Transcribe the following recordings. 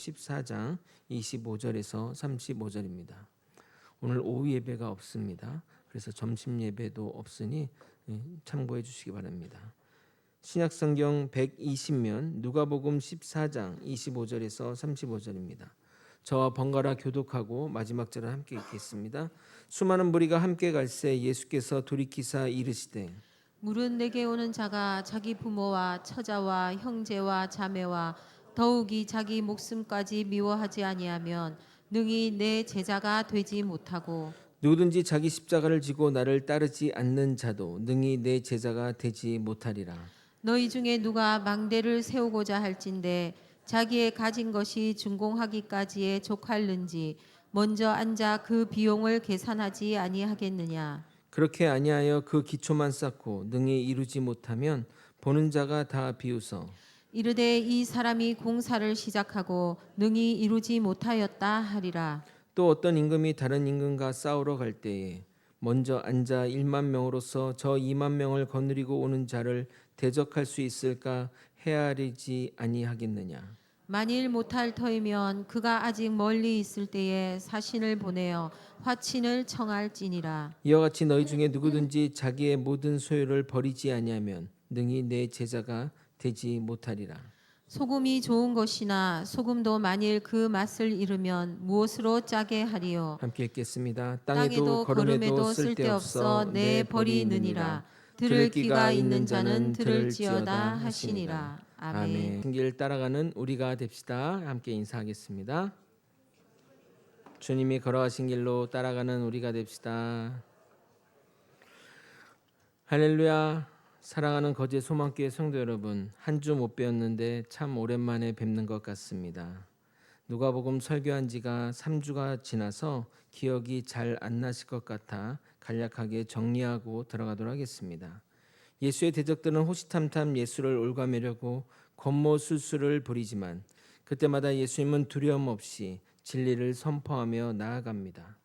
14장 25절에서 35절입니다. 오늘 오후 예배가 없습니다. 그래서 점심 예배도 없으니 참고해 주시기 바랍니다. 신약성경 120면 누가복음 14장 25절에서 35절입니다. 저와 번갈아 교독하고 마지막 절을 함께 읽겠습니다. 수많은 무리가 함께 갈새 예수께서 돌이키사 이르시되 물은 내게 오는 자가 자기 부모와 처자와 형제와 자매와 더욱이 자기 목숨까지 미워하지 아니하면 능히 내 제자가 되지 못하고 누구든지 자기 십자가를 지고 나를 따르지 않는 자도 능히 내 제자가 되지 못하리라. 너희 중에 누가 망대를 세우고자 할진대 자기의 가진 것이 준공하기까지에 족할는지 먼저 앉아 그 비용을 계산하지 아니하겠느냐. 그렇게 아니하여 그 기초만 쌓고 능히 이루지 못하면 보는 자가 다 비웃어 이르되 이 사람이 공사를 시작하고 능히 이루지 못하였다 하리라. 또 어떤 임금이 다른 임금과 싸우러 갈 때에 먼저 앉아 1만 명으로서 저 2만 명을 거느리고 오는 자를 대적할 수 있을까 헤아리지 아니하겠느냐. 만일 못할 터이면 그가 아직 멀리 있을 때에 사신을 보내어 화친을 청할지니라. 이와 같이 너희 중에 누구든지 자기의 모든 소유를 버리지 아니하면 능히 내 제자가 되지 못하리라. 소금이 좋은 것이나 소금도 만일 그 맛을 잃으면 무엇으로 짜게 하리요. 함께 읽겠습니다. 땅에도 걸음에도 쓸데없어 내 버리느니라. 들을 귀가 있는 자는 들을지어다 하시니라. 아멘. 길 따라가는 우리가 됩시다. 함께 인사하겠습니다. 주님이 걸어가신 길로 따라가는 우리가 됩시다. 할렐루야. 사랑하는 거제 소망교회 성도 여러분, 한 주 못 배웠는데 참 오랜만에 뵙는 것 같습니다. 누가복음 설교한 지가 3주가 지나서 기억이 잘 안 나실 것 같아 간략하게 정리하고 들어가도록 하겠습니다. 예수의 대적들은 호시탐탐 예수를 올가매려고 권모술수를 부리지만 그때마다 예수님은 두려움 없이 진리를 선포하며 나아갑니다.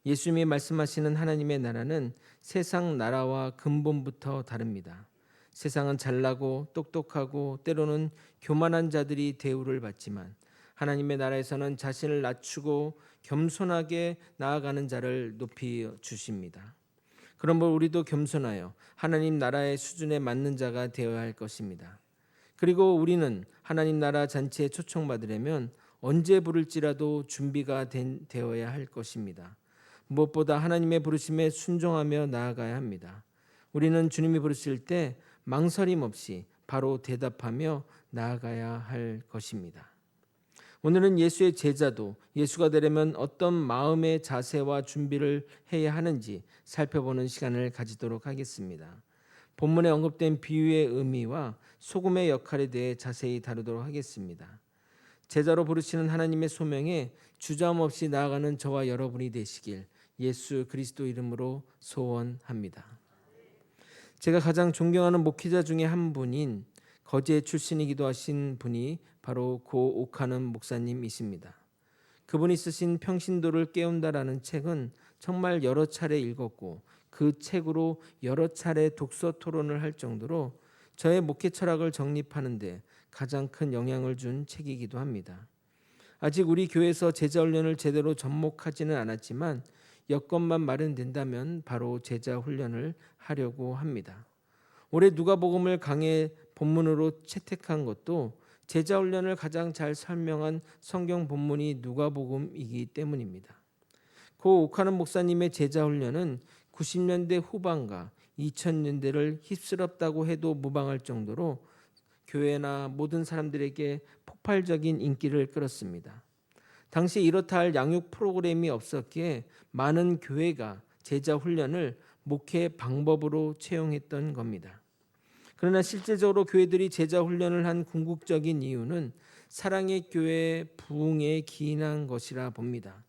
예수님이 말씀하시는 하나님의 나라는 세상 나라와 근본부터 다릅니다. 세상은 잘나고 똑똑하고 때로는 교만한 자들이 대우를 받지만 하나님의 나라에서는 자신을 낮추고 겸손하게 나아가는 자를 높이 주십니다. 그러므로 우리도 겸손하여 하나님 나라의 수준에 맞는 자가 되어야 할 것입니다. 그리고 우리는 하나님 나라 잔치에 초청받으려면 언제 부를지라도 준비가 되어야 할 것입니다. 무엇보다 하나님의 부르심에 순종하며 나아가야 합니다. 우리는 주님이 부르실 때 망설임 없이 바로 대답하며 나아가야 할 것입니다. 오늘은 예수의 제자도 예수가 되려면 어떤 마음의 자세와 준비를 해야 하는지 살펴보는 시간을 가지도록 하겠습니다. 본문에 언급된 비유의 의미와 소금의 역할에 대해 자세히 다루도록 하겠습니다. 제자로 부르시는 하나님의 소명에 주저함 없이 나아가는 저와 여러분이 되시길 예수 그리스도 이름으로 소원합니다. 제가 가장 존경하는 목회자 중에 한 분인 거제 출신이기도 하신 분이 바로 고 옥하는 목사님이십니다. 그분이 쓰신 평신도를 깨운다라는 책은 정말 여러 차례 읽었고 그 책으로 여러 차례 독서 토론을 할 정도로 저의 목회 철학을 정립하는 데 가장 큰 영향을 준 책이기도 합니다. 아직 우리 교회에서 제자 훈련을 제대로 접목하지는 않았지만 여건만 마련된다면 바로 제자 훈련을 하려고 합니다. 올해 누가복음을 강의 본문으로 채택한 것도 제자 훈련을 가장 잘 설명한 성경 본문이 누가복음이기 때문입니다. 고 옥하는 목사님의 제자 훈련은 90년대 후반과 2000년대를 휩쓸었다고 해도 무방할 정도로 교회나 모든 사람들에게 폭발적인 인기를 끌었습니다. 당시 이렇다 할 양육 프로그램이 없었기에 많은 교회가 제자 훈련을 목회 방법으로 채용했던 겁니다. 그러나 실제적으로 교회들이 제자 훈련을 한 궁극적인 이유는 사랑의 교회 부흥에 기인한 것이라 봅니다.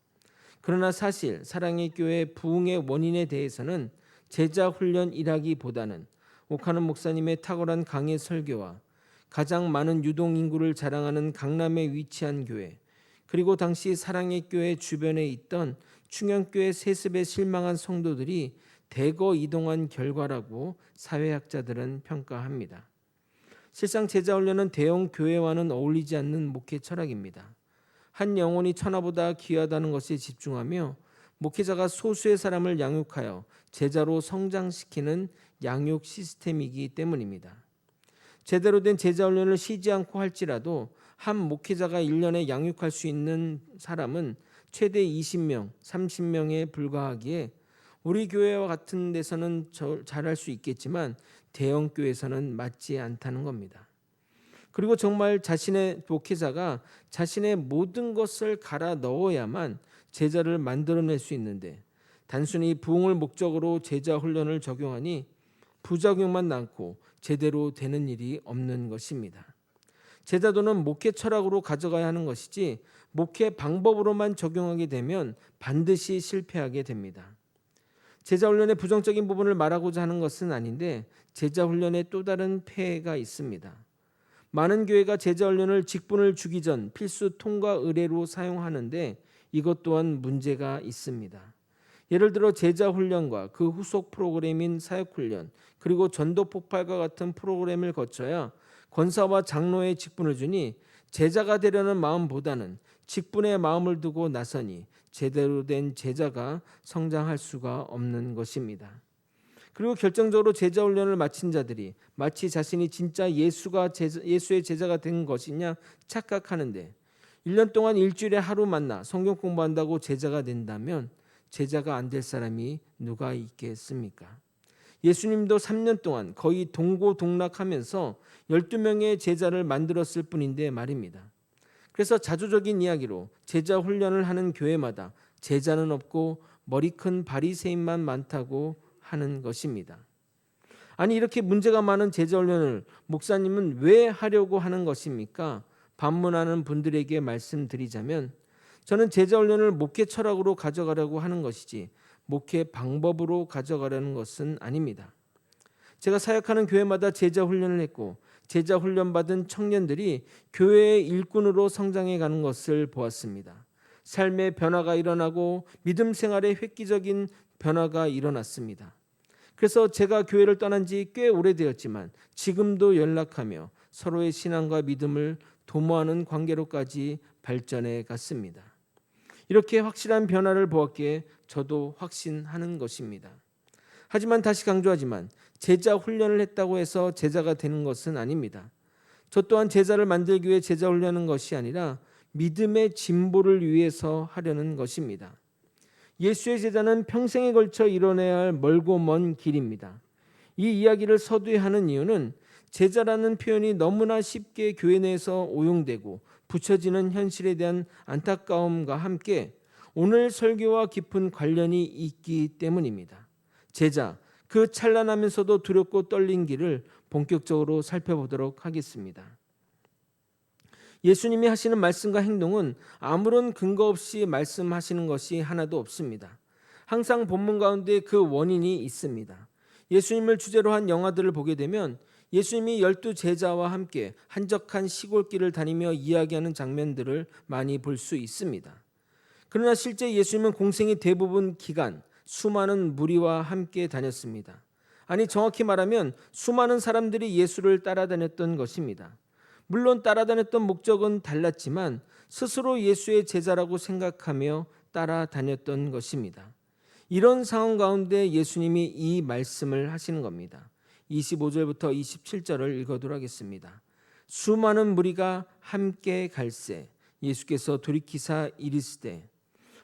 그러나 사실 사랑의 교회 부흥의 원인에 대해서는 제자 훈련이라기보다는 옥하는 목사님의 탁월한 강해 설교와 가장 많은 유동 인구를 자랑하는 강남에 위치한 교회, 그리고 당시 사랑의 교회 주변에 있던 충영교회 세습에 실망한 성도들이 대거 이동한 결과라고 사회학자들은 평가합니다. 실상 제자 훈련은 대형 교회와는 어울리지 않는 목회 철학입니다. 한 영혼이 천하보다 귀하다는 것에 집중하며 목회자가 소수의 사람을 양육하여 제자로 성장시키는 양육 시스템이기 때문입니다. 제대로 된 제자 훈련을 쉬지 않고 할지라도 한 목회자가 1년에 양육할 수 있는 사람은 최대 20명, 30명에 불과하기에 우리 교회와 같은 데서는 잘할 수 있겠지만 대형 교회에서는 맞지 않다는 겁니다. 그리고 정말 자신의 목회자가 자신의 모든 것을 갈아 넣어야만 제자를 만들어낼 수 있는데 단순히 부흥을 목적으로 제자 훈련을 적용하니 부작용만 남고 제대로 되는 일이 없는 것입니다. 제자도는 목회 철학으로 가져가야 하는 것이지 목회 방법으로만 적용하게 되면 반드시 실패하게 됩니다. 제자 훈련의 부정적인 부분을 말하고자 하는 것은 아닌데 제자 훈련에 또 다른 폐해가 있습니다. 많은 교회가 제자 훈련을 직분을 주기 전 필수 통과 의례로 사용하는데 이것 또한 문제가 있습니다. 예를 들어 제자 훈련과 그 후속 프로그램인 사역 훈련 그리고 전도 폭발과 같은 프로그램을 거쳐야 권사와 장로의 직분을 주니 제자가 되려는 마음보다는 직분의 마음을 두고 나서니 제대로 된 제자가 성장할 수가 없는 것입니다. 그리고 결정적으로 제자 훈련을 마친 자들이 마치 자신이 진짜 예수의 제자가 된 것이냐 착각하는데 1년 동안 일주일에 하루 만나 성경 공부한다고 제자가 된다면 제자가 안 될 사람이 누가 있겠습니까? 예수님도 3년 동안 거의 동고동락하면서 12명의 제자를 만들었을 뿐인데 말입니다. 그래서 자조적인 이야기로 제자 훈련을 하는 교회마다 제자는 없고 머리 큰 바리새인만 많다고 하는 것입니다. 아니 이렇게 문제가 많은 제자 훈련을 목사님은 왜 하려고 하는 것입니까? 반문하는 분들에게 말씀드리자면 저는 제자 훈련을 목회 철학으로 가져가려고 하는 것이지 목회 방법으로 가져가려는 것은 아닙니다. 제가 사역하는 교회마다 제자 훈련을 했고 제자 훈련 받은 청년들이 교회의 일꾼으로 성장해 가는 것을 보았습니다. 삶의 변화가 일어나고 믿음 생활에 획기적인 변화가 일어났습니다. 그래서 제가 교회를 떠난 지 꽤 오래되었지만 지금도 연락하며 서로의 신앙과 믿음을 도모하는 관계로까지 발전해 갔습니다. 이렇게 확실한 변화를 보았기에 저도 확신하는 것입니다. 하지만 다시 강조하지만 제자 훈련을 했다고 해서 제자가 되는 것은 아닙니다. 저 또한 제자를 만들기 위해 제자 훈련하는 것이 아니라 믿음의 진보를 위해서 하려는 것입니다. 예수의 제자는 평생에 걸쳐 이뤄내야 할 멀고 먼 길입니다. 이 이야기를 서두에 하는 이유는 제자라는 표현이 너무나 쉽게 교회 내에서 오용되고 붙여지는 현실에 대한 안타까움과 함께 오늘 설교와 깊은 관련이 있기 때문입니다. 제자, 그 찬란하면서도 두렵고 떨린 길을 본격적으로 살펴보도록 하겠습니다. 예수님이 하시는 말씀과 행동은 아무런 근거 없이 말씀하시는 것이 하나도 없습니다. 항상 본문 가운데 그 원인이 있습니다. 예수님을 주제로 한 영화들을 보게 되면 예수님이 12 제자와 함께 한적한 시골길을 다니며 이야기하는 장면들을 많이 볼 수 있습니다. 그러나 실제 예수님은 공생의 대부분 기간 수많은 무리와 함께 다녔습니다. 아니 정확히 말하면 수많은 사람들이 예수를 따라다녔던 것입니다. 물론 따라다녔던 목적은 달랐지만 스스로 예수의 제자라고 생각하며 따라다녔던 것입니다. 이런 상황 가운데 예수님이 이 말씀을 하시는 겁니다. 25절부터 27절을 읽어도록 하겠습니다. 수많은 무리가 함께 갈새 예수께서 돌이키사 이르시되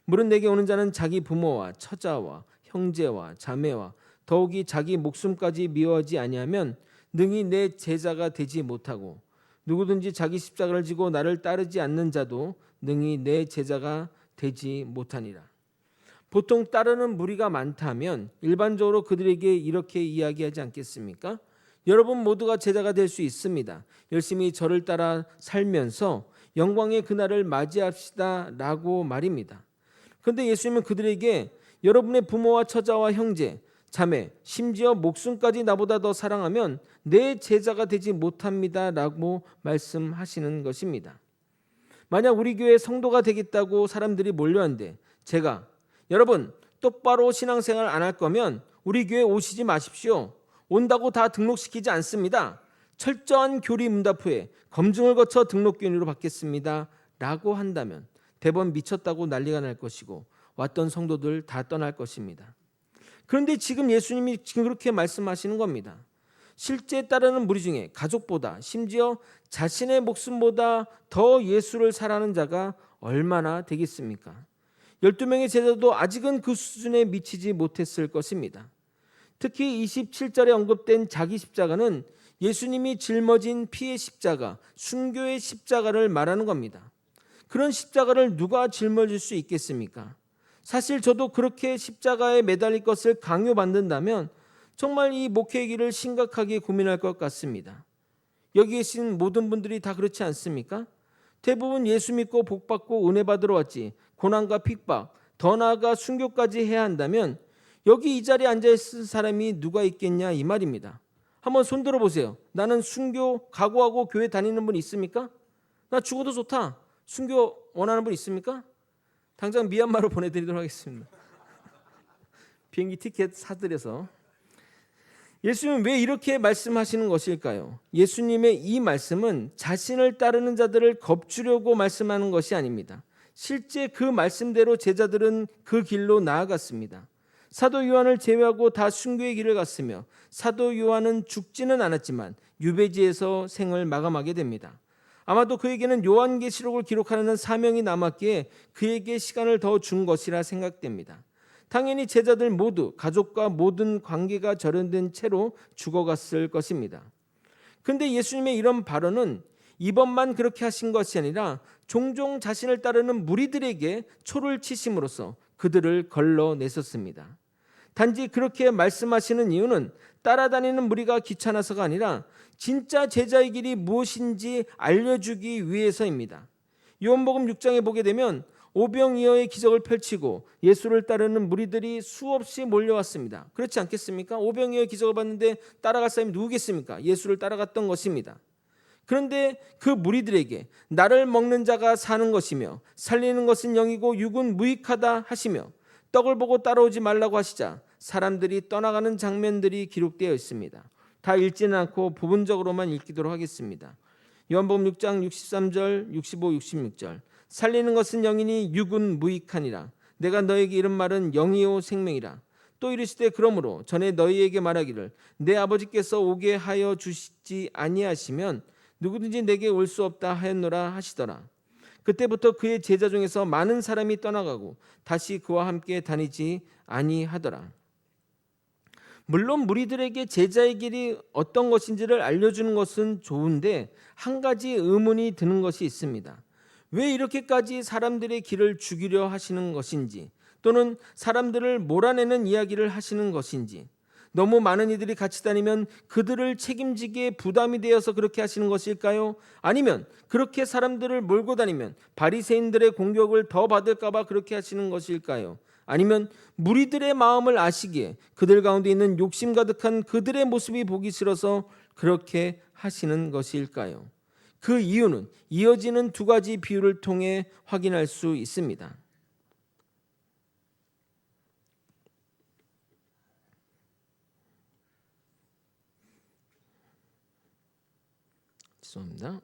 물은 내게 오는 자는 자기 부모와 처자와 형제와 자매와 더욱이 자기 목숨까지 미워하지 아니하면 능히 내 제자가 되지 못하고 누구든지 자기 십자가를 지고 나를 따르지 않는 자도 능히 내 제자가 되지 못하니라. 보통 따르는 무리가 많다면 일반적으로 그들에게 이렇게 이야기하지 않겠습니까? 여러분 모두가 제자가 될 수 있습니다. 열심히 저를 따라 살면서 영광의 그날을 맞이합시다 라고 말입니다. 그런데 예수님은 그들에게 여러분의 부모와 처자와 형제, 자매, 심지어 목숨까지 나보다 더 사랑하면 내 제자가 되지 못합니다 라고 말씀하시는 것입니다. 만약 우리 교회 성도가 되겠다고 사람들이 몰려왔는데 제가 여러분 똑바로 신앙생활 안 할 거면 우리 교회 오시지 마십시오. 온다고 다 등록시키지 않습니다. 철저한 교리 문답 후에 검증을 거쳐 등록교인으로 받겠습니다 라고 한다면 대번 미쳤다고 난리가 날 것이고 왔던 성도들 다 떠날 것입니다. 그런데 지금 예수님이 지금 그렇게 말씀하시는 겁니다. 실제 따르는 무리 중에 가족보다 심지어 자신의 목숨보다 더 예수를 사랑하는 자가 얼마나 되겠습니까? 12명의 제자도 아직은 그 수준에 미치지 못했을 것입니다. 특히 27절에 언급된 자기 십자가는 예수님이 짊어진 피의 십자가, 순교의 십자가를 말하는 겁니다. 그런 십자가를 누가 짊어질 수 있겠습니까? 사실 저도 그렇게 십자가에 매달릴 것을 강요받는다면 정말 이 목회의 길을 심각하게 고민할 것 같습니다. 여기 계신 모든 분들이 다 그렇지 않습니까? 대부분 예수 믿고 복받고 은혜 받으러 왔지 고난과 핍박, 더 나아가 순교까지 해야 한다면 여기 이 자리에 앉아있을 사람이 누가 있겠냐 이 말입니다. 한번 손 들어보세요. 나는 순교 각오하고 교회 다니는 분 있습니까? 나 죽어도 좋다. 순교 원하는 분 있습니까? 당장 미얀마로 보내드리도록 하겠습니다. 비행기 티켓 사드려서. 예수님은 왜 이렇게 말씀하시는 것일까요? 예수님의 이 말씀은 자신을 따르는 자들을 겁주려고 말씀하는 것이 아닙니다. 실제 그 말씀대로 제자들은 그 길로 나아갔습니다. 사도 요한을 제외하고 다 순교의 길을 갔으며 사도 요한은 죽지는 않았지만 유배지에서 생을 마감하게 됩니다. 아마도 그에게는 요한계시록을 기록하는 사명이 남았기에 그에게 시간을 더 준 것이라 생각됩니다. 당연히 제자들 모두 가족과 모든 관계가 절연된 채로 죽어갔을 것입니다. 그런데 예수님의 이런 발언은 이번만 그렇게 하신 것이 아니라 종종 자신을 따르는 무리들에게 초를 치심으로써 그들을 걸러내셨습니다. 단지 그렇게 말씀하시는 이유는 따라다니는 무리가 귀찮아서가 아니라 진짜 제자의 길이 무엇인지 알려주기 위해서입니다. 요한복음 6장에 보게 되면 오병이어의 기적을 펼치고 예수를 따르는 무리들이 수없이 몰려왔습니다. 그렇지 않겠습니까? 오병이어의 기적을 봤는데 따라갈 사람이 누구겠습니까? 예수를 따라갔던 것입니다. 그런데 그 무리들에게 나를 먹는 자가 사는 것이며 살리는 것은 영이고 육은 무익하다 하시며 떡을 보고 따라오지 말라고 하시자 사람들이 떠나가는 장면들이 기록되어 있습니다. 다 읽지는 않고 부분적으로만 읽도록 하겠습니다. 요한복음 6장 63절, 65, 66절. 살리는 것은 영이니 육은 무익하니라. 내가 너에게 이른 말은 영이요 생명이라. 또 이르시되 그러므로 전에 너희에게 말하기를 내 아버지께서 오게 하여 주시지 아니하시면 누구든지 내게 올 수 없다 하였노라 하시더라. 그때부터 그의 제자 중에서 많은 사람이 떠나가고 다시 그와 함께 다니지 아니하더라. 물론 무리들에게 제자의 길이 어떤 것인지를 알려주는 것은 좋은데 한 가지 의문이 드는 것이 있습니다. 왜 이렇게까지 사람들의 길을 죽이려 하시는 것인지 또는 사람들을 몰아내는 이야기를 하시는 것인지 너무 많은 이들이 같이 다니면 그들을 책임지기에 부담이 되어서 그렇게 하시는 것일까요? 아니면 그렇게 사람들을 몰고 다니면 바리새인들의 공격을 더 받을까 봐 그렇게 하시는 것일까요? 아니면 무리들의 마음을 아시기에 그들 가운데 있는 욕심 가득한 그들의 모습이 보기 싫어서 그렇게 하시는 것일까요? 그 이유는 이어지는 두 가지 비유를 통해 확인할 수 있습니다. 죄송합니다.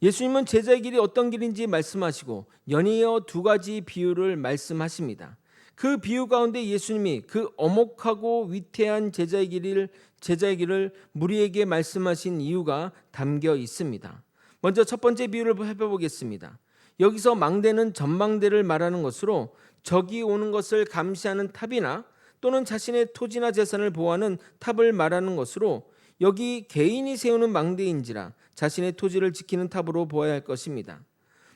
예수님은 제자의 길이 어떤 길인지 말씀하시고 연이어 두 가지 비유를 말씀하십니다. 그 비유 가운데 예수님이 그 엄혹하고 위태한 제자의 길을 무리에게 말씀하신 이유가 담겨 있습니다. 먼저 첫 번째 비유를 해보겠습니다. 여기서 망대는 전망대를 말하는 것으로 적이 오는 것을 감시하는 탑이나 또는 자신의 토지나 재산을 보호하는 탑을 말하는 것으로 여기 개인이 세우는 망대인지라 자신의 토지를 지키는 탑으로 보아야 할 것입니다.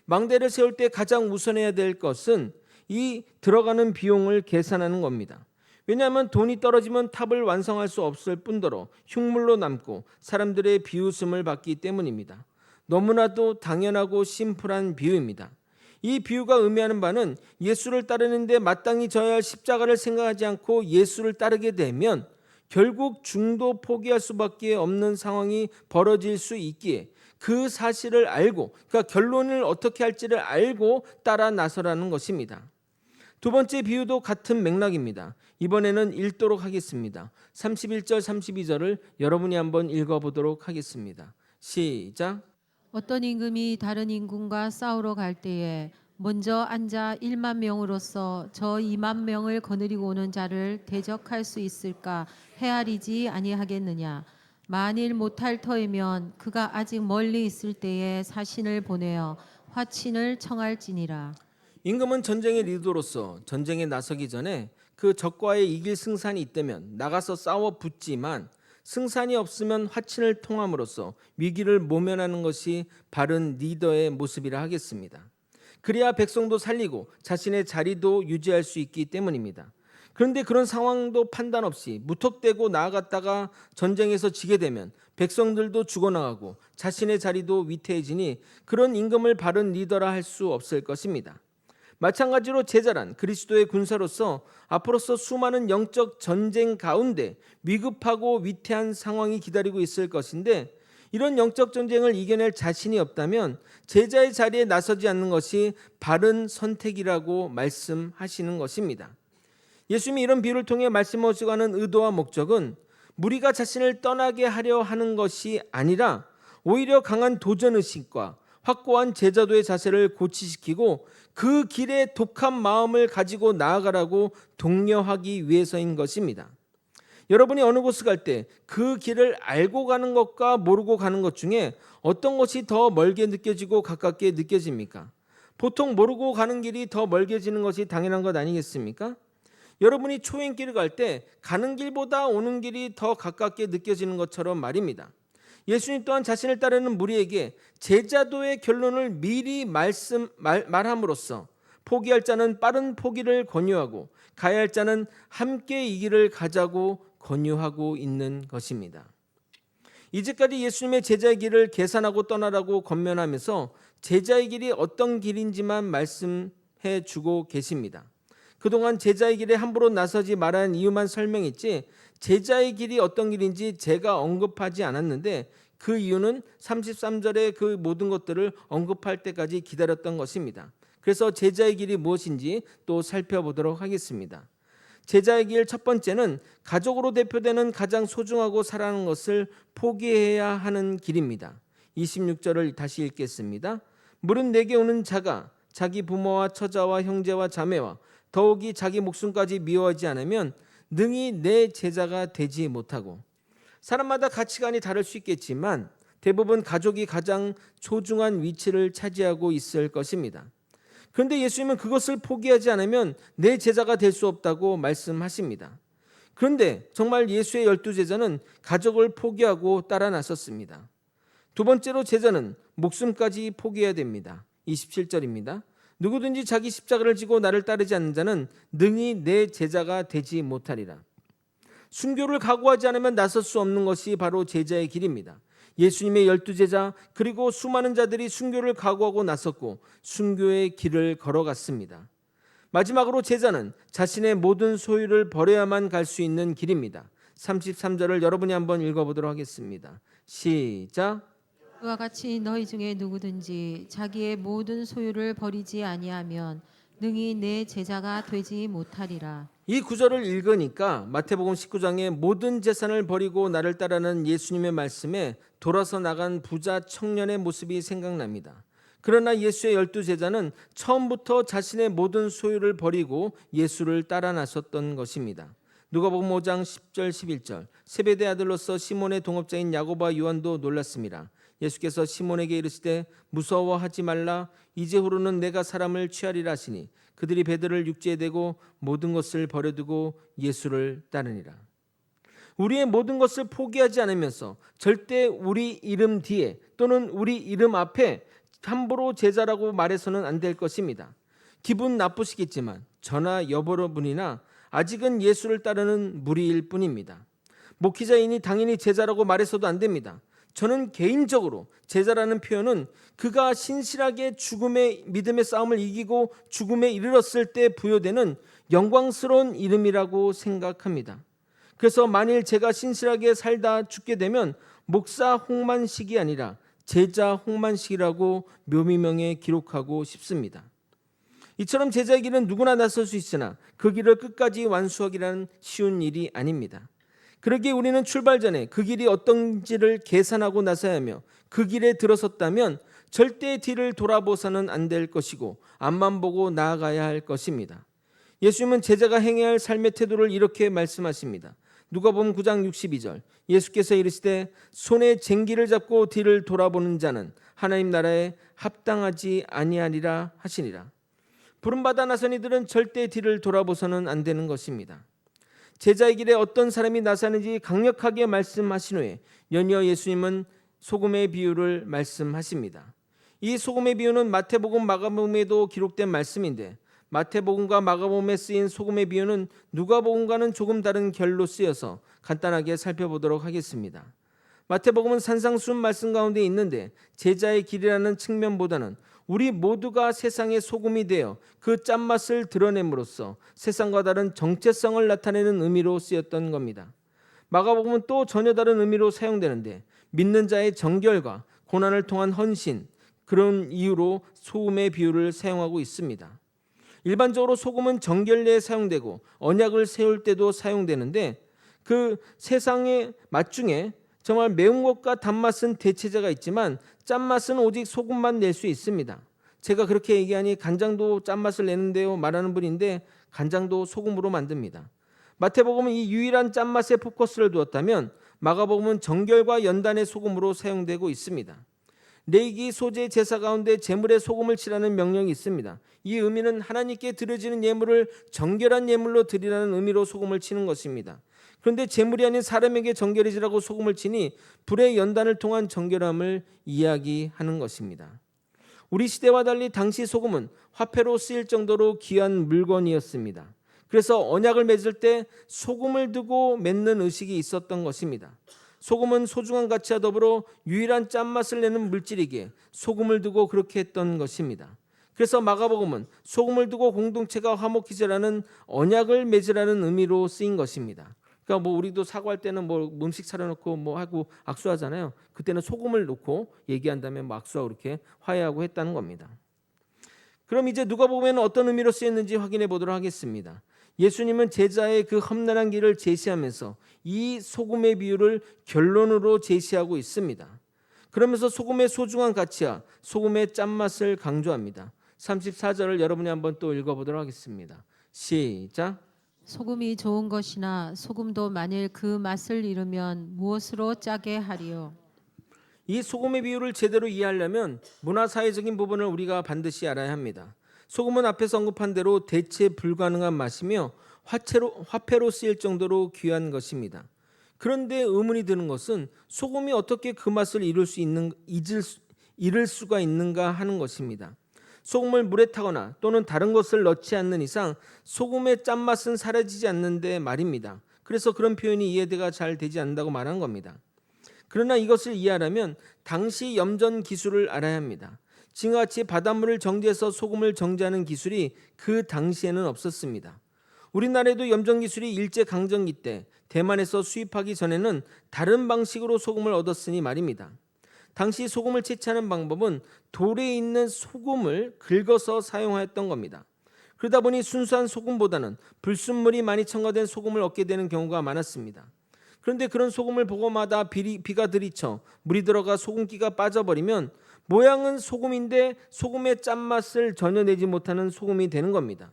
망대를 세울 때 가장 우선해야 될 것은 이 들어가는 비용을 계산하는 겁니다. 왜냐하면 돈이 떨어지면 탑을 완성할 수 없을 뿐더러 흉물로 남고 사람들의 비웃음을 받기 때문입니다. 너무나도 당연하고 심플한 비유입니다. 이 비유가 의미하는 바는 예수를 따르는데 마땅히 져야 할 십자가를 생각하지 않고 예수를 따르게 되면 결국 중도 포기할 수밖에 없는 상황이 벌어질 수 있기에 그 사실을 알고 그러니까 결론을 어떻게 할지를 알고 따라 나서라는 것입니다. 두 번째 비유도 같은 맥락입니다. 이번에는 읽도록 하겠습니다. 31절 32절을 여러분이 한번 읽어보도록 하겠습니다. 시작. 어떤 임금이 다른 임금과 싸우러 갈 때에 먼저 앉아 1만 명으로서 저 2만 명을 거느리고 오는 자를 대적할 수 있을까 헤아리지 아니하겠느냐. 만일 못할 터이면 그가 아직 멀리 있을 때에 사신을 보내어 화친을 청할지니라. 임금은 전쟁의 리더로서 전쟁에 나서기 전에 그 적과의 이길 승산이 있다면 나가서 싸워 붙지만 승산이 없으면 화친을 통함으로써 위기를 모면하는 것이 바른 리더의 모습이라 하겠습니다. 그래야 백성도 살리고 자신의 자리도 유지할 수 있기 때문입니다. 그런데 그런 상황도 판단 없이 무턱대고 나아갔다가 전쟁에서 지게 되면 백성들도 죽어나가고 자신의 자리도 위태해지니 그런 임금을 바른 리더라 할 수 없을 것입니다. 마찬가지로 제자란 그리스도의 군사로서 앞으로서 수많은 영적 전쟁 가운데 위급하고 위태한 상황이 기다리고 있을 것인데 이런 영적 전쟁을 이겨낼 자신이 없다면 제자의 자리에 나서지 않는 것이 바른 선택이라고 말씀하시는 것입니다. 예수님이 이런 비유를 통해 말씀하시고 하는 의도와 목적은 무리가 자신을 떠나게 하려 하는 것이 아니라 오히려 강한 도전의식과 확고한 제자도의 자세를 고취시키고 그 길에 독한 마음을 가지고 나아가라고 독려하기 위해서인 것입니다. 여러분이 어느 곳을 갈 때 그 길을 알고 가는 것과 모르고 가는 것 중에 어떤 것이 더 멀게 느껴지고 가깝게 느껴집니까? 보통 모르고 가는 길이 더 멀게지는 것이 당연한 것 아니겠습니까? 여러분이 초행길을 갈 때 가는 길보다 오는 길이 더 가깝게 느껴지는 것처럼 말입니다. 예수님 또한 자신을 따르는 무리에게 제자도의 결론을 미리 말함으로써 포기할 자는 빠른 포기를 권유하고 가야 할 자는 함께 이 길을 가자고 권유하고 있는 것입니다. 이제까지 예수님의 제자의 길을 계산하고 떠나라고 권면하면서 제자의 길이 어떤 길인지만 말씀해 주고 계십니다. 그동안 제자의 길에 함부로 나서지 말라는 이유만 설명했지 제자의 길이 어떤 길인지 제가 언급하지 않았는데 그 이유는 33절의 그 모든 것들을 언급할 때까지 기다렸던 것입니다. 그래서 제자의 길이 무엇인지 또 살펴보도록 하겠습니다. 제자의 길 첫 번째는 가족으로 대표되는 가장 소중하고 사랑하는 것을 포기해야 하는 길입니다. 26절을 다시 읽겠습니다. 물은 내게 오는 자가 자기 부모와 처자와 형제와 자매와 더욱이 자기 목숨까지 미워하지 않으면 능히 내 제자가 되지 못하고. 사람마다 가치관이 다를 수 있겠지만 대부분 가족이 가장 소중한 위치를 차지하고 있을 것입니다. 그런데 예수님은 그것을 포기하지 않으면 내 제자가 될 수 없다고 말씀하십니다. 그런데 정말 예수의 12제자는 가족을 포기하고 따라 나섰습니다. 두 번째로 제자는 목숨까지 포기해야 됩니다. 27절입니다. 누구든지 자기 십자가를 지고 나를 따르지 않는 자는 능히 내 제자가 되지 못하리라. 순교를 각오하지 않으면 나설 수 없는 것이 바로 제자의 길입니다. 예수님의 12제자 그리고 수많은 자들이 순교를 각오하고 나섰고 순교의 길을 걸어갔습니다. 마지막으로 제자는 자신의 모든 소유를 버려야만 갈 수 있는 길입니다. 33절을 여러분이 한번 읽어보도록 하겠습니다. 시작. 그와 같이 너희 중에 누구든지 자기의 모든 소유를 버리지 아니하면 능히 내 제자가 되지 못하리라. 이 구절을 읽으니까 마태복음 19장의 모든 재산을 버리고 나를 따르는 예수님의 말씀에 돌아서 나간 부자 청년의 모습이 생각납니다. 그러나 예수의 12제자는 처음부터 자신의 모든 소유를 버리고 예수를 따라 나섰던 것입니다. 누가복음 5장 10절 11절 세베대 아들로서 시몬의 동업자인 야고보와 요한도 놀랐습니다. 예수께서 시몬에게 이르시되 무서워하지 말라 이제후로는 내가 사람을 취하리라 하시니 그들이 배들을 육지에 대고 모든 것을 버려두고 예수를 따르니라. 우리의 모든 것을 포기하지 않으면서 절대 우리 이름 뒤에 또는 우리 이름 앞에 함부로 제자라고 말해서는 안 될 것입니다. 기분 나쁘시겠지만 저나 여러분이나 아직은 예수를 따르는 무리일 뿐입니다. 목회자이니 당연히 제자라고 말해서도 안 됩니다. 저는 개인적으로 제자라는 표현은 그가 신실하게 죽음의 믿음의 싸움을 이기고 죽음에 이르렀을 때 부여되는 영광스러운 이름이라고 생각합니다. 그래서 만일 제가 신실하게 살다 죽게 되면 목사 홍만식이 아니라 제자 홍만식이라고 묘미명에 기록하고 싶습니다. 이처럼 제자의 길은 누구나 나설 수 있으나 그 길을 끝까지 완수하기란 쉬운 일이 아닙니다. 그러기에 우리는 출발 전에 그 길이 어떤지를 계산하고 나서야 하며 그 길에 들어섰다면 절대 뒤를 돌아보서는 안 될 것이고 앞만 보고 나아가야 할 것입니다. 예수님은 제자가 행해야 할 삶의 태도를 이렇게 말씀하십니다. 누가복음 9장 62절 예수께서 이르시되 손에 쟁기를 잡고 뒤를 돌아보는 자는 하나님 나라에 합당하지 아니하리라 하시니라. 부름받아 나선 이들은 절대 뒤를 돌아보서는 안 되는 것입니다. 제자의 길에 어떤 사람이 나서는지 강력하게 말씀하신 후에 연이어 예수님은 소금의 비유를 말씀하십니다. 이 소금의 비유는 마태복음, 마가복음에도 기록된 말씀인데 마태복음과 마가복음에 쓰인 소금의 비유는 누가복음과는 조금 다른 결로 쓰여서 간단하게 살펴보도록 하겠습니다. 마태복음은 산상수훈 말씀 가운데 있는데 제자의 길이라는 측면보다는 우리 모두가 세상의 소금이 되어 그 짠맛을 드러냄으로써 세상과 다른 정체성을 나타내는 의미로 쓰였던 겁니다. 마가복음은 또 전혀 다른 의미로 사용되는데 믿는 자의 정결과 고난을 통한 헌신, 그런 이유로 소금의 비유를 사용하고 있습니다. 일반적으로 소금은 정결례에 사용되고 언약을 세울 때도 사용되는데 그 세상의 맛 중에 정말 매운 것과 단맛은 대체제가 있지만 짠맛은 오직 소금만 낼 수 있습니다. 제가 그렇게 얘기하니 간장도 짠맛을 내는데요 말하는 분인데 간장도 소금으로 만듭니다. 마태복음은 이 유일한 짠맛에 포커스를 두었다면 마가복음은 정결과 연단의 소금으로 사용되고 있습니다. 레위기 소재 제사 가운데 제물에 소금을 칠하는 명령이 있습니다. 이 의미는 하나님께 드려지는 예물을 정결한 예물로 드리라는 의미로 소금을 치는 것입니다. 그런데 제물이 아닌 사람에게 정결해지라고 소금을 치니 불의 연단을 통한 정결함을 이야기하는 것입니다. 우리 시대와 달리 당시 소금은 화폐로 쓰일 정도로 귀한 물건이었습니다. 그래서 언약을 맺을 때 소금을 두고 맺는 의식이 있었던 것입니다. 소금은 소중한 가치와 더불어 유일한 짠맛을 내는 물질이기에 소금을 두고 그렇게 했던 것입니다. 그래서 마가복음은 소금을 두고 공동체가 화목히지라는 언약을 맺으라는 의미로 쓰인 것입니다. 그러니까 우리도 사과할 때는 음식 차려놓고 하고 악수하잖아요. 그때는 소금을 놓고 얘기한 다음에 악수하고 이렇게 화해하고 했다는 겁니다. 그럼 이제 누가복음에는 어떤 의미로 쓰였는지 확인해 보도록 하겠습니다. 예수님은 제자의 그 험난한 길을 제시하면서 이 소금의 비유를 결론으로 제시하고 있습니다. 그러면서 소금의 소중한 가치와 소금의 짠맛을 강조합니다. 34절을 여러분이 한번 또 읽어보도록 하겠습니다. 시작. 소금이 좋은 것이나 소금도 만일 그 맛을 잃으면 무엇으로 짜게 하리요. 이 소금의 비유를 제대로 이해하려면 문화사회적인 부분을 우리가 반드시 알아야 합니다. 소금은 앞에서 언급한 대로 대체 불가능한 맛이며 화폐로 쓰일 정도로 귀한 것입니다. 그런데 의문이 드는 것은 소금이 어떻게 그 맛을 잃을 수가 있는가 하는 것입니다. 소금을 물에 타거나 또는 다른 것을 넣지 않는 이상 소금의 짠맛은 사라지지 않는데 말입니다. 그래서 그런 표현이 이해가 잘 되지 않는다고 말한 겁니다. 그러나 이것을 이해하려면 당시 염전 기술을 알아야 합니다. 지금과 같이 바닷물을 정제해서 소금을 정제하는 기술이 그 당시에는 없었습니다. 우리나라에도 염전 기술이 일제강점기 때 대만에서 수입하기 전에는 다른 방식으로 소금을 얻었으니 말입니다. 당시 소금을 채취하는 방법은 돌에 있는 소금을 긁어서 사용하였던 겁니다. 그러다 보니 순수한 소금보다는 불순물이 많이 첨가된 소금을 얻게 되는 경우가 많았습니다. 그런데 그런 소금을 보고마다 비가 들이쳐 물이 들어가 소금기가 빠져버리면 모양은 소금인데 소금의 짠맛을 전혀 내지 못하는 소금이 되는 겁니다.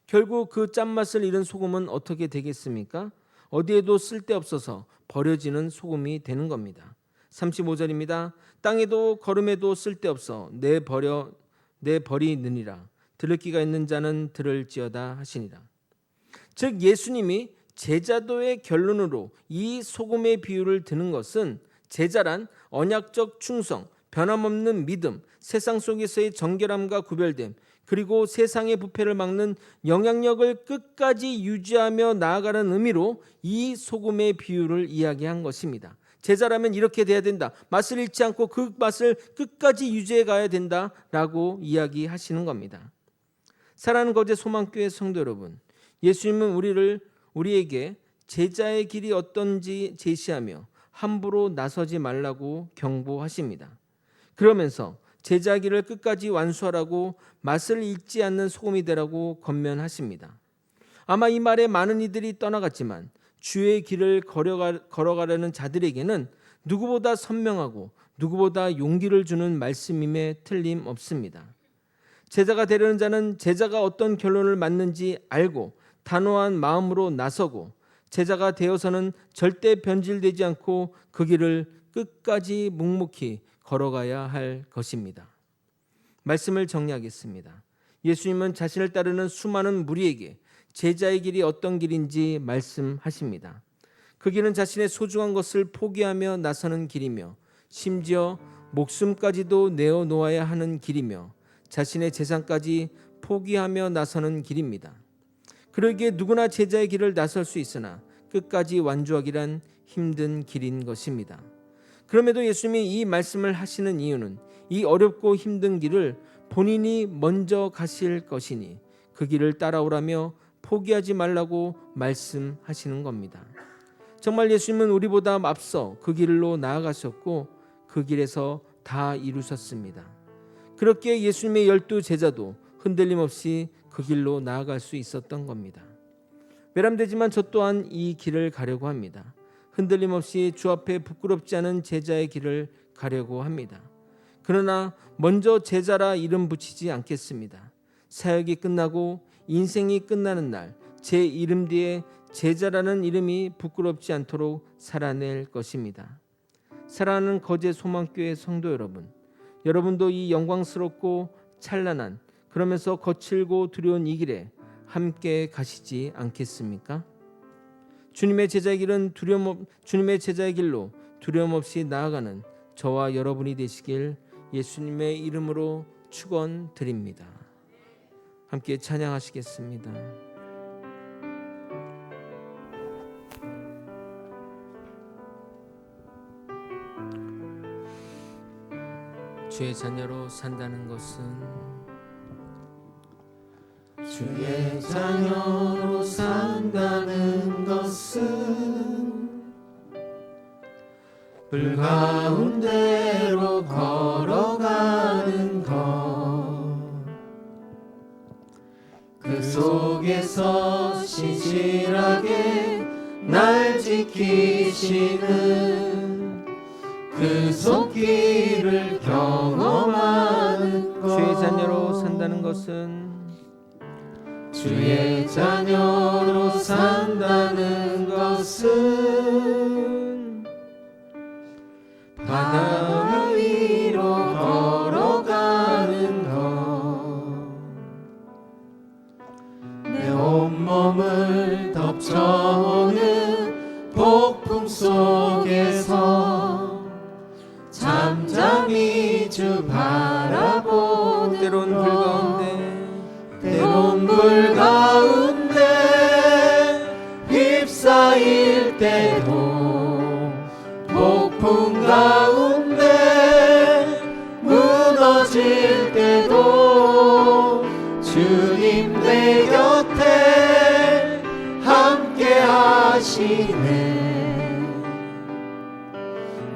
결국 그 짠맛을 잃은 소금은 어떻게 되겠습니까? 어디에도 쓸데없어서 버려지는 소금이 되는 겁니다. 35절입니다. 땅에도 거름에도 쓸데없어 내버리느니라. 들을 귀가 있는 자는 들을지어다 하시니라. 즉 예수님이 제자도의 결론으로 이 소금의 비유를 드는 것은 제자란 언약적 충성, 변함없는 믿음, 세상 속에서의 정결함과 구별됨, 그리고 세상의 부패를 막는 영향력을 끝까지 유지하며 나아가는 의미로 이 소금의 비유를 이야기한 것입니다. 제자라면 이렇게 돼야 된다. 맛을 잃지 않고 그 맛을 끝까지 유지해 가야 된다라고 이야기하시는 겁니다. 사랑하는 거제 소망교회 성도 여러분, 예수님은 우리에게 제자의 길이 어떤지 제시하며 함부로 나서지 말라고 경고하십니다. 그러면서 제자 길을 끝까지 완수하라고 맛을 잃지 않는 소금이 되라고 권면하십니다. 아마 이 말에 많은 이들이 떠나갔지만 주의 길을 걸어가려는 자들에게는 누구보다 선명하고 누구보다 용기를 주는 말씀임에 틀림없습니다. 제자가 되려는 자는 제자가 어떤 결론을 맞는지 알고 단호한 마음으로 나서고 제자가 되어서는 절대 변질되지 않고 그 길을 끝까지 묵묵히 걸어가야 할 것입니다. 말씀을 정리하겠습니다. 예수님은 자신을 따르는 수많은 무리에게 제자의 길이 어떤 길인지 말씀하십니다. 그 길은 자신의 소중한 것을 포기하며 나서는 길이며 심지어 목숨까지도 내어놓아야 하는 길이며 자신의 재산까지 포기하며 나서는 길입니다. 그러기에 누구나 제자의 길을 나설 수 있으나 끝까지 완주하기란 힘든 길인 것입니다. 그럼에도 예수님이 이 말씀을 하시는 이유는 이 어렵고 힘든 길을 본인이 먼저 가실 것이니 그 길을 따라오라며 포기하지 말라고 말씀하시는 겁니다. 정말 예수님은 우리보다 앞서 그 길로 나아가셨고 그 길에서 다 이루셨습니다. 그렇기에 예수님의 12 제자도 흔들림 없이 그 길로 나아갈 수 있었던 겁니다. 외람되지만 저 또한 이 길을 가려고 합니다. 흔들림 없이 주 앞에 부끄럽지 않은 제자의 길을 가려고 합니다. 그러나 먼저 제자라 이름 붙이지 않겠습니다. 사역이 끝나고 인생이 끝나는 날 제 이름 뒤에 제자라는 이름이 부끄럽지 않도록 살아낼 것입니다. 사랑하는 거제 소망교회 성도 여러분, 여러분도 이 영광스럽고 찬란한 그러면서 거칠고 두려운 이 길에 함께 가시지 않겠습니까? 주님의 제자의 길로 두려움 없이 나아가는 저와 여러분이 되시길 예수님의 이름으로 축원드립니다. 함께 찬양하시겠습니다. 주의 자녀로 산다는 것은 주의 자녀로 산다는 것은 불 가운데로 걸어가는 것, 그 속에서 신실하게 날 지키시는 그 손길을 경험하는 것. 주의 자녀로 산다는 것은 주의 자녀로 산다는 것은 바다 위로 걸어가는 것, 내 온몸을 덮쳐오는 폭풍 속에서 잠잠히 주 바라보는 때론 불 가운데 때론 불 가운데 휩싸일 때도 폭풍 가운데 무너질 때도 주님 내 곁에 함께 하시네.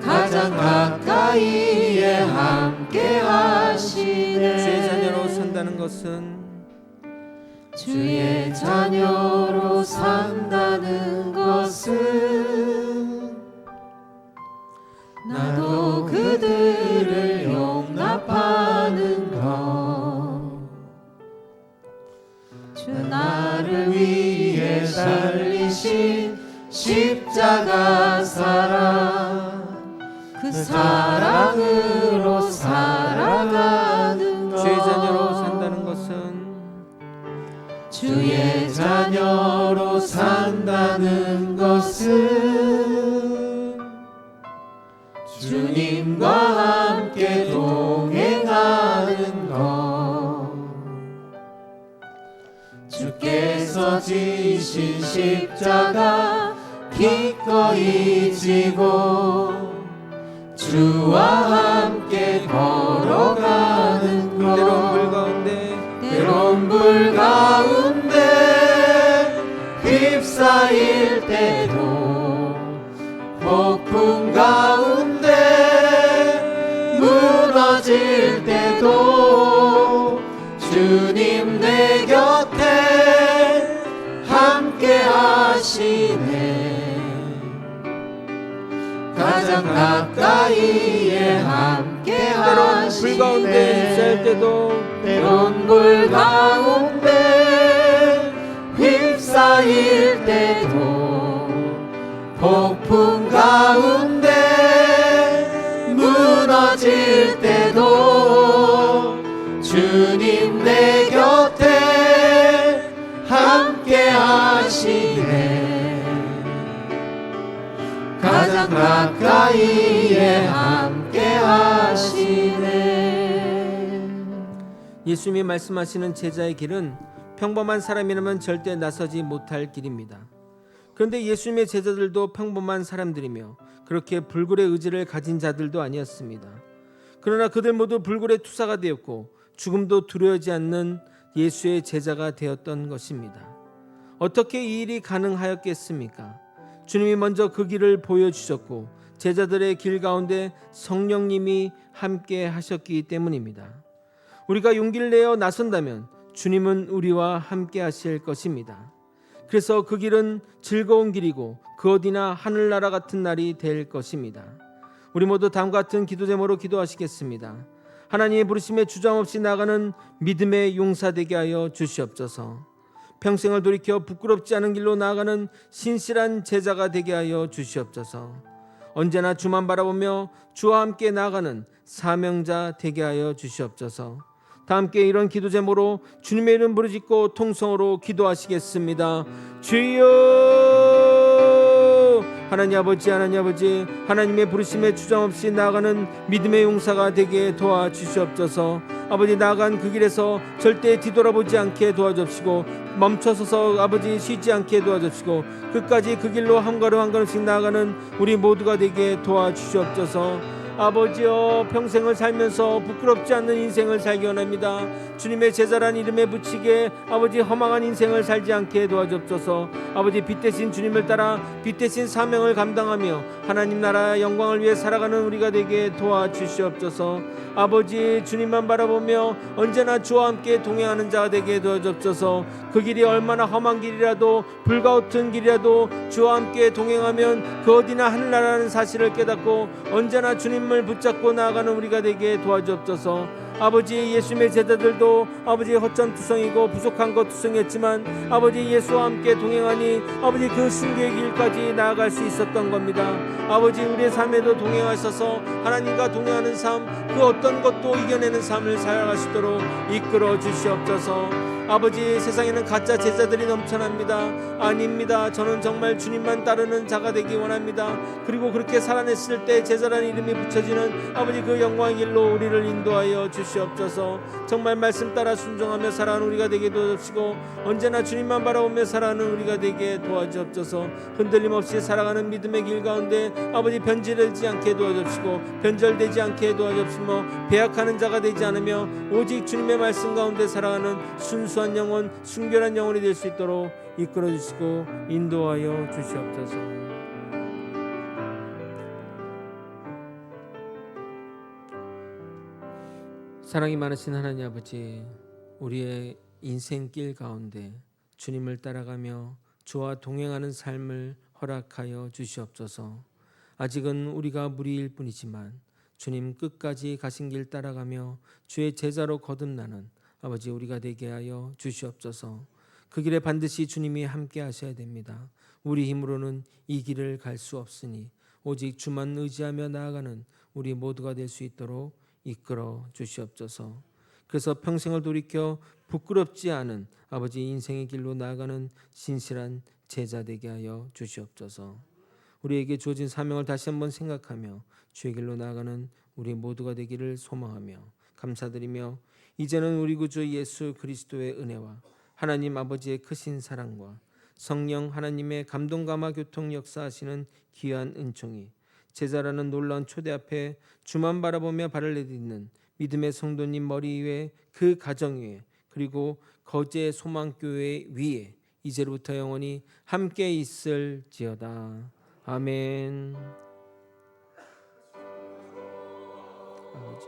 가장 가까이에 함께 하시네. 주의 자녀로 산다는 것은 주의 자녀로 산다는 것은 나도 그들을 용납하는 것, 주 나를 위해 달리신 십자가 사랑, 그 사랑으로 살아가는 것. 주의 자녀로 산다는 것은 주의 자녀로 산다는 것은 주님과 함께 동행하는 것, 주께서 지신 십자가 기꺼이 지고 주와 함께 걸어가는 것. 때론 불 가운데 때론 불 가운데 휩싸일 때도 폭풍 가운데 무너질 때도 주님 내 곁에 함께 하시네. 가장 가까이에 함께 때론 불 가운데 있을 때도 때론 불 가운데 휩싸일 때도 폭풍 가운데 무너질 때도 주님 내 곁에 함께 하시네. 가장 가까이에 함께 하시네. 예수님이 말씀하시는 제자의 길은 평범한 사람이라면 절대 나서지 못할 길입니다. 그런데 예수님의 제자들도 평범한 사람들이며 그렇게 불굴의 의지를 가진 자들도 아니었습니다. 그러나 그들 모두 불굴의 투사가 되었고 죽음도 두려워하지 않는 예수의 제자가 되었던 것입니다. 어떻게 이 일이 가능하였겠습니까? 주님이 먼저 그 길을 보여주셨고 제자들의 길 가운데 성령님이 함께 하셨기 때문입니다. 우리가 용기를 내어 나선다면 주님은 우리와 함께 하실 것입니다. 그래서 그 길은 즐거운 길이고 그 어디나 하늘나라 같은 날이 될 것입니다. 우리 모두 다음과 같은 기도 제목으로 기도하시겠습니다. 하나님의 부르심에 주저함없이 나가는 믿음의 용사 되게 하여 주시옵소서. 평생을 돌이켜 부끄럽지 않은 길로 나아가는 신실한 제자가 되게 하여 주시옵소서. 언제나 주만 바라보며 주와 함께 나아가는 사명자 되게 하여 주시옵소서. 다 함께 이런 기도 제목으로 주님의 이름 부르짖고 통성으로 기도하시겠습니다. 주여! 하나님 아버지, 하나님의 부르심에 주저함없이 나아가는 믿음의 용사가 되게 도와주시옵소서. 아버지, 나아간 그 길에서 절대 뒤돌아보지 않게 도와주시고 멈춰서서 아버지 쉬지 않게 도와주시고 끝까지 그 길로 한 걸음 한 걸음씩 나아가는 우리 모두가 되게 도와주시옵소서. 아버지여, 평생을 살면서 부끄럽지 않는 인생을 살기 원합니다. 주님의 제자란 이름에 붙이게 아버지 허망한 인생을 살지 않게 도와주옵소서. 아버지, 빛 대신 주님을 따라 빛 대신 사명을 감당하며 하나님 나라 영광을 위해 살아가는 우리가 되게 도와주시옵소서. 아버지, 주님만 바라보며 언제나 주와 함께 동행하는 자가 되게 도와주옵소서. 그 길이 얼마나 험한 길이라도 불가웃은 길이라도 주와 함께 동행하면 그 어디나 하늘나라는 사실을 깨닫고 언제나 주님을 붙잡고 나아가는 우리가 되게 도와주옵소서. 아버지, 예수님의 제자들도 아버지 허천투성이고 부족한 것 투성이었지만 아버지 예수와 함께 동행하니 아버지 그 순교의 길까지 나아갈 수 있었던 겁니다. 아버지, 우리의 삶에도 동행하셔서 하나님과 동행하는 삶, 그 어떤 것도 이겨내는 삶을 살아가시도록 이끌어 주시옵소서. 아버지, 세상에는 가짜 제자들이 넘쳐납니다. 아닙니다. 저는 정말 주님만 따르는 자가 되기 원합니다. 그리고 그렇게 살아냈을 때 제자라는 이름이 붙여지는 아버지 그 영광의 길로 우리를 인도하여 주시옵소서. 정말 말씀 따라 순종하며 살아가는 우리가 되게 도와주시고 언제나 주님만 바라보며 살아가는 우리가 되게 도와주옵소서. 흔들림 없이 살아가는 믿음의 길 가운데 아버지 변질되지 않게 도와주시고 변절되지 않게 도와주시며 배약하는 자가 되지 않으며 오직 주님의 말씀 가운데 살아가는 순수한 영혼, 순결한 영혼이 될 수 있도록 이끌어 주시고 인도하여 주시옵소서. 사랑이 많으신 하나님 아버지, 우리의 인생길 가운데 주님을 따라가며 주와 동행하는 삶을 허락하여 주시옵소서. 아직은 우리가 무리일 뿐이지만 주님 끝까지 가신 길 따라가며 주의 제자로 거듭나는 아버지 우리가 되게 하여 주시옵소서. 그 길에 반드시 주님이 함께 하셔야 됩니다. 우리 힘으로는 이 길을 갈 수 없으니 오직 주만 의지하며 나아가는 우리 모두가 될 수 있도록 이끌어 주시옵소서. 그래서 평생을 돌이켜 부끄럽지 않은 아버지 인생의 길로 나아가는 신실한 제자 되게 하여 주시옵소서. 우리에게 주어진 사명을 다시 한번 생각하며 주의 길로 나아가는 우리 모두가 되기를 소망하며 감사드리며 이제는 우리 구주 예수 그리스도의 은혜와 하나님 아버지의 크신 사랑과 성령 하나님의 감동 감화 교통 역사하시는 귀한 은총이 제자라는 놀라운 초대 앞에 주만 바라보며 발을 내딛는 믿음의 성도님 머리 위에, 그 가정 위에, 그리고 거제 소망교회 위에 이제로부터 영원히 함께 있을지어다. 아멘. 아버지,